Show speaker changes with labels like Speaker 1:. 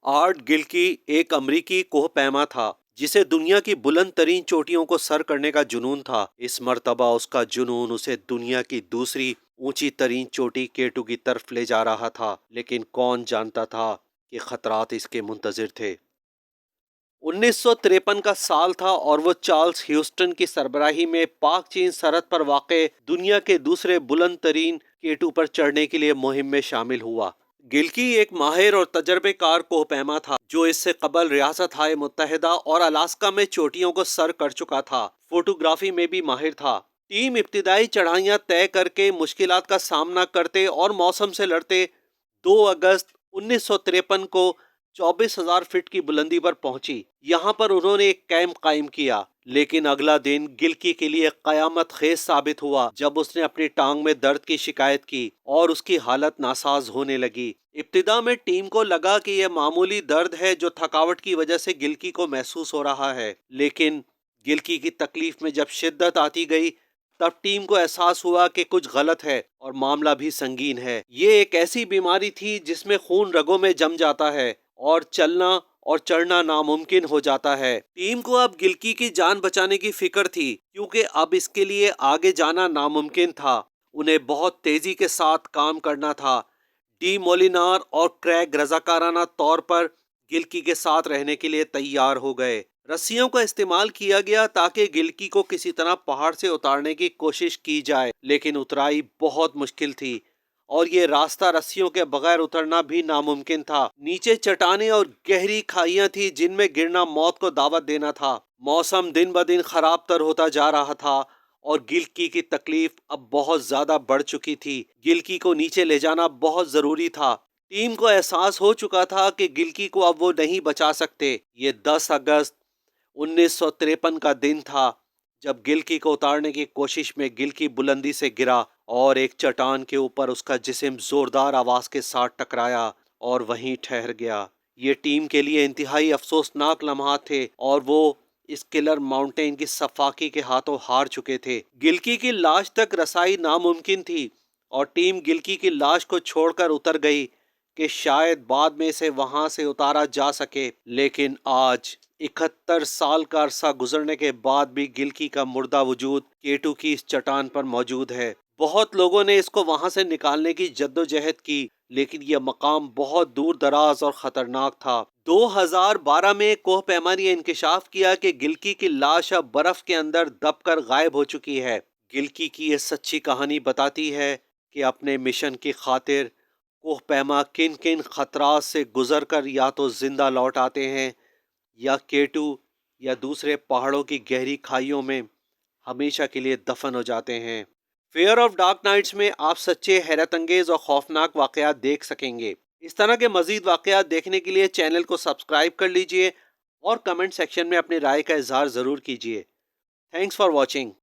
Speaker 1: Art گلکی ایک امریکی کوہ پیما تھا جسے دنیا کی بلند ترین چوٹیوں کو سر کرنے کا جنون تھا۔ اس مرتبہ اس کا جنون اسے دنیا کی دوسری اونچی ترین چوٹی کیٹو کی طرف لے جا رہا تھا، لیکن کون جانتا تھا کہ خطرات اس کے منتظر تھے۔ 1953 کا سال تھا اور وہ چارلس ہیوسٹن کی سربراہی میں پاک چین سرحد پر واقع دنیا کے دوسرے بلند ترین کیٹو پر چڑھنے کے لیے مہم میں شامل ہوا۔ گلکی ایک ماہر اور تجربے کار کوہ پیما تھا جو اس سے قبل ریاستہائے متحدہ اور الاسکا میں چوٹیوں کو سر کر چکا تھا۔ فوٹوگرافی میں بھی ماہر تھا۔ ٹیم ابتدائی چڑھائیاں طے کر کے مشکلات کا سامنا کرتے اور موسم سے لڑتے 2 اگست 1953 کو 24,000 فٹ کی بلندی پر پہنچی۔ یہاں پر انہوں نے ایک کیمپ قائم کیا، لیکن اگلا دن گلکی کے لیے قیامت خیز ثابت ہوا جب اس نے اپنی ٹانگ میں درد کی شکایت کی اور اس کی حالت ناساز ہونے لگی۔ ابتدا میں ٹیم کو لگا کہ یہ معمولی درد ہے جو تھکاوٹ کی وجہ سے گلکی کو محسوس ہو رہا ہے، لیکن گلکی کی تکلیف میں جب شدت آتی گئی تب ٹیم کو احساس ہوا کہ کچھ غلط ہے اور معاملہ بھی سنگین ہے۔ یہ ایک ایسی بیماری تھی جس میں خون رگوں میں جم جاتا ہے اور چلنا اور چڑھنا ناممکن ہو جاتا ہے۔ ٹیم کو اب گلکی کی جان بچانے کی فکر تھی کیونکہ اب اس کے لیے آگے جانا ناممکن تھا۔ انہیں بہت تیزی کے ساتھ کام کرنا تھا۔ ڈی مولینار اور کریگ رضاکارانہ طور پر گلکی کے ساتھ رہنے کے لیے تیار ہو گئے۔ رسیوں کا استعمال کیا گیا تاکہ گلکی کو کسی طرح پہاڑ سے اتارنے کی کوشش کی جائے، لیکن اترائی بہت مشکل تھی اور یہ راستہ رسیوں کے بغیر اترنا بھی ناممکن تھا۔ نیچے چٹانیں اور گہری کھائیاں تھیں جن میں گرنا موت کو دعوت دینا تھا۔ موسم دن بدن خراب تر ہوتا جا رہا تھا اور گلکی کی تکلیف اب بہت زیادہ بڑھ چکی تھی۔ گلکی کو نیچے لے جانا بہت ضروری تھا۔ ٹیم کو احساس ہو چکا تھا کہ گلکی کو اب وہ نہیں بچا سکتے۔ یہ 10 اگست 1953 کا دن تھا جب گلکی کو اتارنے کی کوشش میں گلکی بلندی سے گرا اور ایک چٹان کے اوپر اس کا جسم زوردار آواز کے ساتھ ٹکرایا اور وہیں ٹھہر گیا۔ یہ ٹیم کے لیے انتہائی افسوسناک لمحات تھے اور وہ اس کلر ماؤنٹین کی صفاقی کے ہاتھوں ہار چکے تھے۔ گلکی کی لاش تک رسائی ناممکن تھی اور ٹیم گلکی کی لاش کو چھوڑ کر اتر گئی کہ شاید بعد میں اسے وہاں سے اتارا جا سکے، لیکن آج 71 سال کا عرصہ گزرنے کے بعد بھی گلکی کا مردہ وجود کیٹو کی اس چٹان پر موجود ہے۔ بہت لوگوں نے اس کو وہاں سے نکالنے کی جدوجہد کی، لیکن یہ مقام بہت دور دراز اور خطرناک تھا۔ 2012 میں کوہ پیما نے انکشاف کیا کہ گلکی کی لاش اب برف کے اندر دب کر غائب ہو چکی ہے۔ گلکی کی یہ سچی کہانی بتاتی ہے کہ اپنے مشن کی خاطر کوہ پیما کن کن خطرات سے گزر کر یا تو زندہ لوٹ آتے ہیں یا کیٹو یا دوسرے پہاڑوں کی گہری کھائیوں میں ہمیشہ کے لیے دفن ہو جاتے ہیں۔ فیئر آف ڈارک نائٹس میں آپ سچے، حیرت انگیز اور خوفناک واقعات دیکھ سکیں گے۔ اس طرح کے مزید واقعات دیکھنے کے لیے چینل کو سبسکرائب کر لیجئے اور کمنٹ سیکشن میں اپنی رائے کا اظہار ضرور کیجئے۔ Thanks for watching.